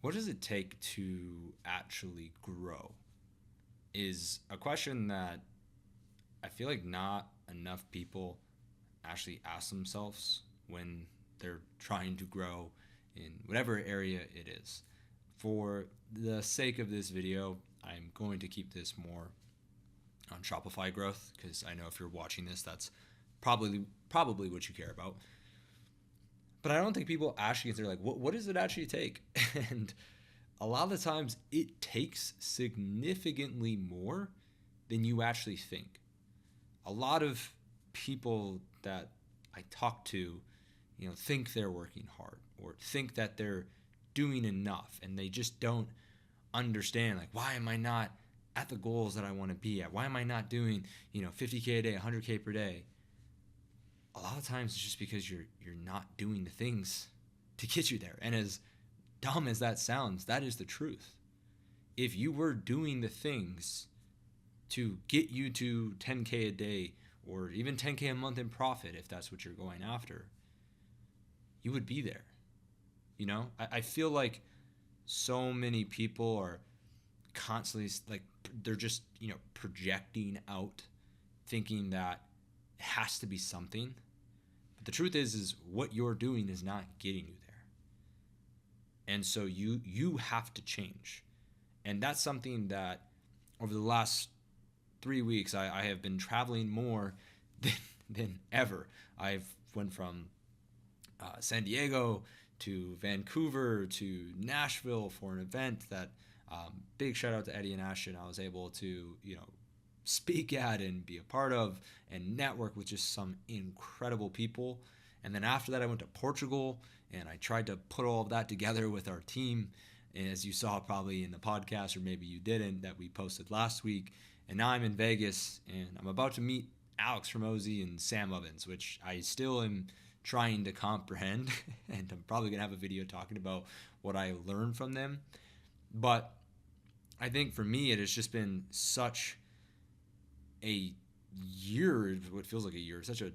What does it take to actually grow? Is a question that I feel like not enough people actually ask themselves when they're trying to grow in whatever area it is. For the sake of this video, I'm going to keep this more on Shopify growth because I know if you're watching this, that's probably what you care about. But I don't think people actually consider like what does it actually take? And a lot of the times it takes significantly more than you actually think. A lot of people that I talk to, think they're working hard or think that they're doing enough, and they just don't understand like, why am I not at the goals that I want to be at? Why am I not doing 50K a day, 100K per day? A lot of times it's just because you're not doing the things to get you there. And as dumb as that sounds, that is the truth. If you were doing the things to get you to 10K a day or even 10K a month in profit, if that's what you're going after, you would be there. I feel like so many people are constantly like, they're just, projecting out, thinking that it has to be something. But the truth is what you're doing is not getting you there. And so you have to change. And that's something that over the last 3 weeks, I have been traveling more than ever. I've went from San Diego to Vancouver to Nashville for an event that big shout out to Eddie and Ashton. I was able to speak at and be a part of and network with just some incredible people. And then after that, I went to Portugal and I tried to put all of that together with our team. And as you saw probably in the podcast, or maybe you didn't, that we posted last week. And now I'm in Vegas and I'm about to meet Alex Hormozi and Sam Ovens, which I still am trying to comprehend. And I'm probably going to have a video talking about what I learned from them. But I think for me, it has just been such a year, what feels like a year, such a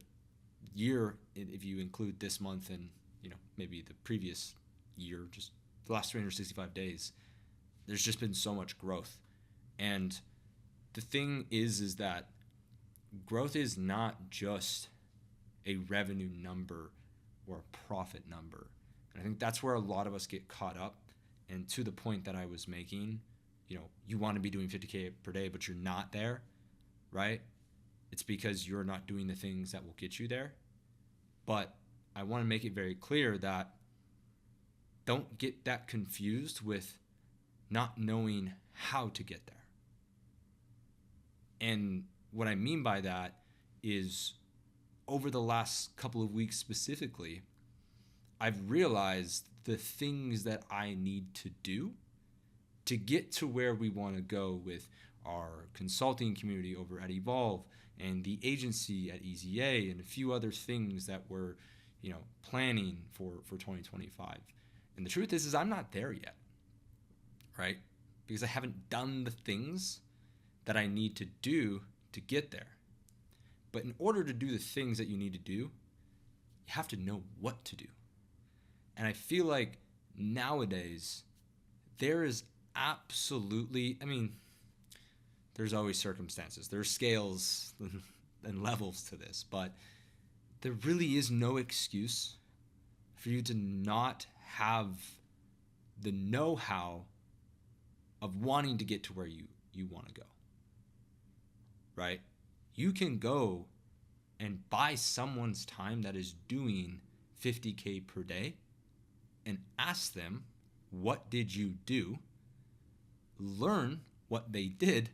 year if you include this month and maybe the previous year, just the last 365 days. There's just been so much growth. And the thing is that growth is not just a revenue number or a profit number. And I think that's where a lot of us get caught up. And to the point that I was making, you want to be doing 50K per day, but you're not there, right? It's because you're not doing the things that will get you there. But I want to make it very clear that don't get that confused with not knowing how to get there. And what I mean by that is over the last couple of weeks specifically, I've realized the things that I need to do to get to where we want to go with our consulting community over at Evolve and the agency at EZA and a few other things that we're planning for 2025. And the truth is I'm not there yet, right? Because I haven't done the things that I need to do to get there. But in order to do the things that you need to do, you have to know what to do. And I feel like nowadays there is absolutely, there's always circumstances. There's scales and levels to this, but there really is no excuse for you to not have the know-how of wanting to get to where you want to go, right? You can go and buy someone's time that is doing 50K per day and ask them, what did you do? Learn what they did,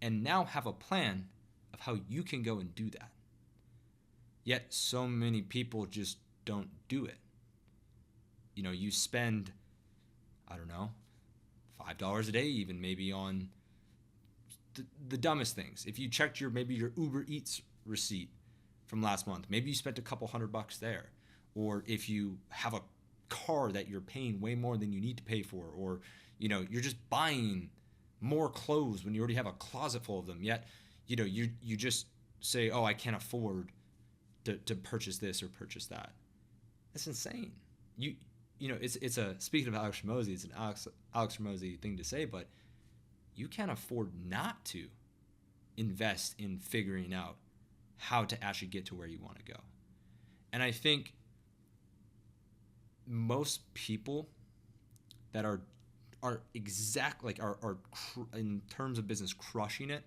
and now have a plan of how you can go and do that. Yet so many people just don't do it. You spend, $5 a day even maybe on the dumbest things. If you checked your Uber Eats receipt from last month, maybe you spent a couple $100 there. Or if you have a car that you're paying way more than you need to pay for, or you're just buying more clothes when you already have a closet full of them, yet you just say, oh, I can't afford to purchase this or purchase that. That's insane. it's a, speaking of Alex Hormozi, it's an Alex Hormozi thing to say, but you can't afford not to invest in figuring out how to actually get to where you want to go. And I think most people that are in terms of business crushing it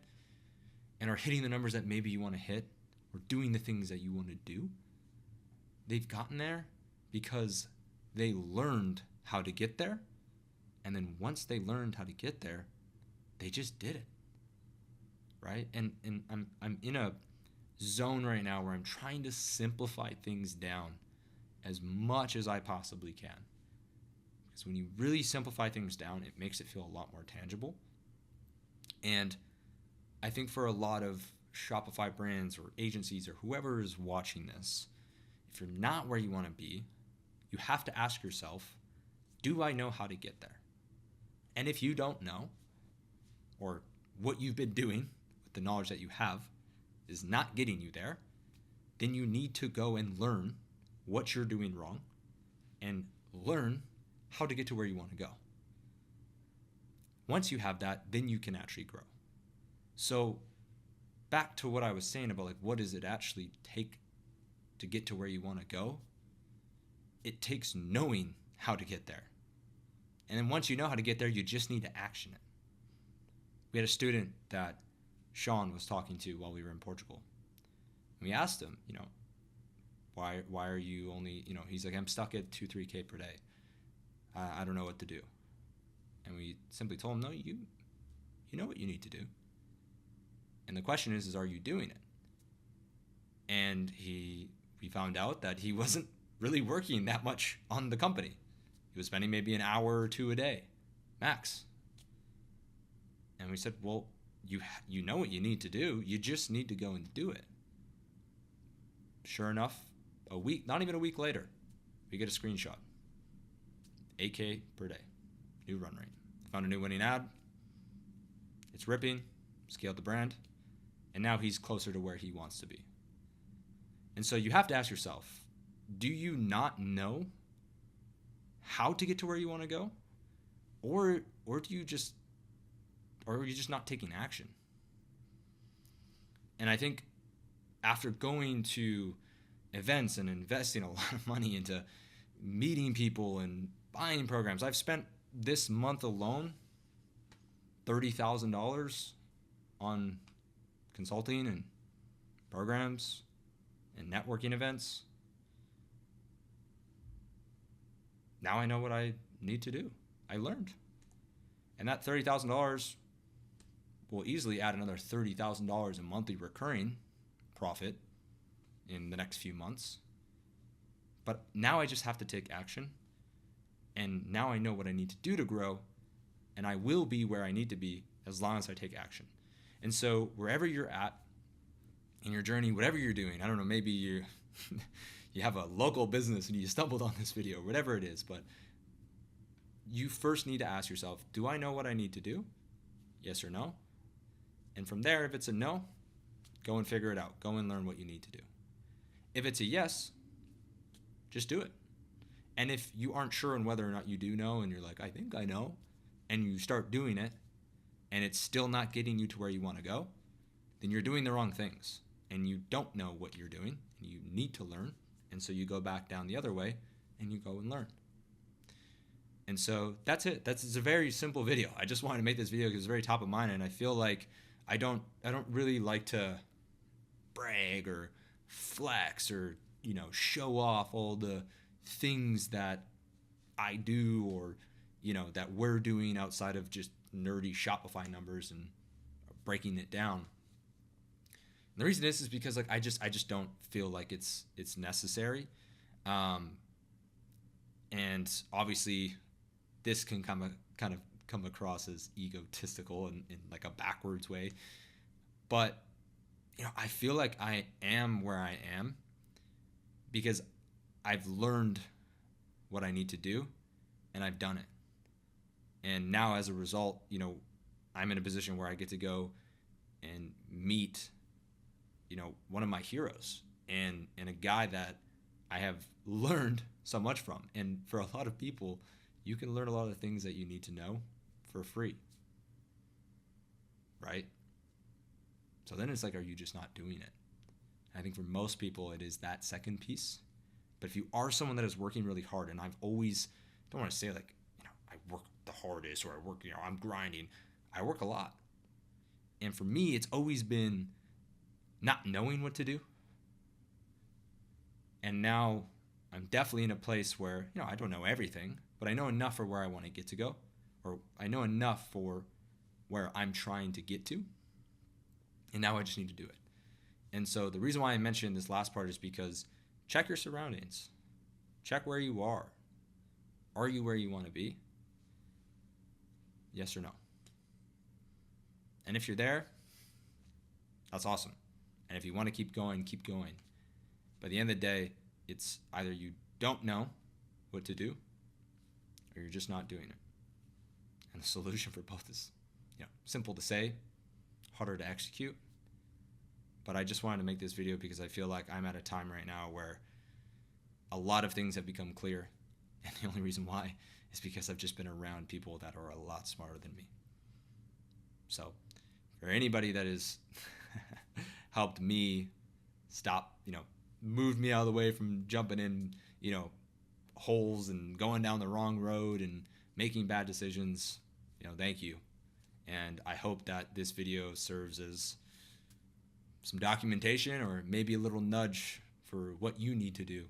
and are hitting the numbers that maybe you want to hit or doing the things that you want to do, they've gotten there because they learned how to get there. And then once they learned how to get there, they just did it. Right? And I'm in a zone right now where I'm trying to simplify things down as much as I possibly can. Because when you really simplify things down, it makes it feel a lot more tangible. And I think for a lot of Shopify brands or agencies or whoever is watching this, if you're not where you want to be, you have to ask yourself, do I know how to get there? And if you don't know, or what you've been doing with the knowledge that you have is not getting you there, then you need to go and learn what you're doing wrong and learn how to get to where you want to go. Once you have that, then you can actually grow. So back to what I was saying about like, what does it actually take to get to where you want to go? It takes knowing how to get there. And then once you know how to get there, you just need to action it. We had a student that Sean was talking to while we were in Portugal. And we asked him, why are you only, he's like, I'm stuck at 2-3K per day. I don't know what to do. And we simply told him, no, you know what you need to do. And the question is are you doing it? And we found out that he wasn't really working that much on the company. He was spending maybe an hour or two a day, max. And we said, well, you know what you need to do. You just need to go and do it. Sure enough, not even a week later, we get a screenshot. 8K per day, new run rate. Found a new winning ad. It's ripping, scaled the brand, and now he's closer to where he wants to be. And so you have to ask yourself, do you not know how to get to where you want to go? Or are you just not taking action? And I think after going to events and investing a lot of money into meeting people and buying programs, I've spent this month alone $30,000 on consulting and programs and networking events. Now I know what I need to do. I learned. And that $30,000 will easily add another $30,000 in monthly recurring profit in the next few months. But now I just have to take action. And now I know what I need to do to grow. And I will be where I need to be as long as I take action. And so wherever you're at in your journey, whatever you're doing, I don't know, maybe you you have a local business and you stumbled on this video, whatever it is, but you first need to ask yourself, do I know what I need to do? Yes or no? And from there, if it's a no, go and figure it out. Go and learn what you need to do. If it's a yes, just do it. And if you aren't sure on whether or not you do know and you're like, I think I know, and you start doing it and it's still not getting you to where you want to go, then you're doing the wrong things and you don't know what you're doing and you need to learn. And so you go back down the other way and you go and learn. And so that's it. It's a very simple video. I just wanted to make this video because it's very top of mind, and I feel like I don't really like to brag or flex or show off all the things that I do or that we're doing outside of just nerdy Shopify numbers and breaking it down. And the reason is because I just don't feel like it's necessary, and obviously this can kind of come across as egotistical in like a backwards way, but I feel like I am where I am because I've learned what I need to do and I've done it. And now as a result, I'm in a position where I get to go and meet, one of my heroes and a guy that I have learned so much from. And for a lot of people, you can learn a lot of the things that you need to know for free, right? So then it's like, are you just not doing it? I think for most people, it is that second piece. But if you are someone that is working really hard, and I've always, don't want to say like, I work the hardest, or I work, I'm grinding. I work a lot. And for me, it's always been not knowing what to do. And now I'm definitely in a place where, I don't know everything, but I know enough for where I want to get to go, or I know enough for where I'm trying to get to. And now I just need to do it. And so the reason why I mentioned this last part is because check your surroundings. Check where you are. Are you where you want to be? Yes or no? And if you're there, that's awesome. And if you want to keep going, keep going. But at the end of the day, it's either you don't know what to do, or you're just not doing it. And the solution for both is, simple to say, harder to execute. But I just wanted to make this video because I feel like I'm at a time right now where a lot of things have become clear. And the only reason why is because I've just been around people that are a lot smarter than me. So for anybody that has helped me stop, moved me out of the way from jumping in, holes and going down the wrong road and making bad decisions, thank you. And I hope that this video serves as some documentation or maybe a little nudge for what you need to do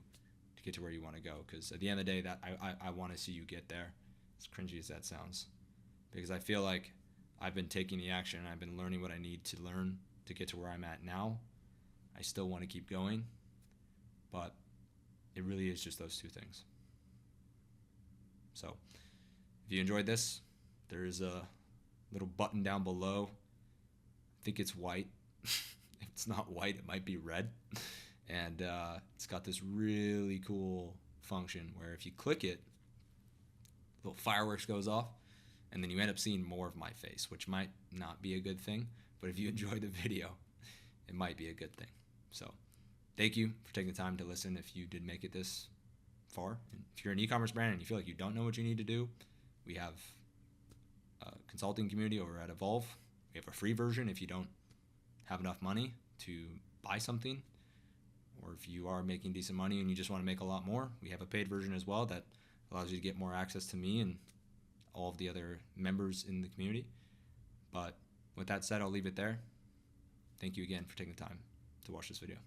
to get to where you want to go. Because at the end of the day, that I want to see you get there, as cringy as that sounds. Because I feel like I've been taking the action and I've been learning what I need to learn to get to where I'm at now. I still want to keep going, but it really is just those two things. So if you enjoyed this, there is a little button down below. I think it's white. If it's not white, it might be red. And it's got this really cool function where if you click it, little fireworks goes off, and then you end up seeing more of my face, which might not be a good thing, but if you enjoy the video, it might be a good thing. So thank you for taking the time to listen if you did make it this far. And if you're an e-commerce brand and you feel like you don't know what you need to do, we have a consulting community over at Evolve. We have a free version if you don't have enough money to buy something, or if you are making decent money and you just want to make a lot more, we have a paid version as well that allows you to get more access to me and all of the other members in the community. But with that said, I'll leave it there. Thank you again for taking the time to watch this video.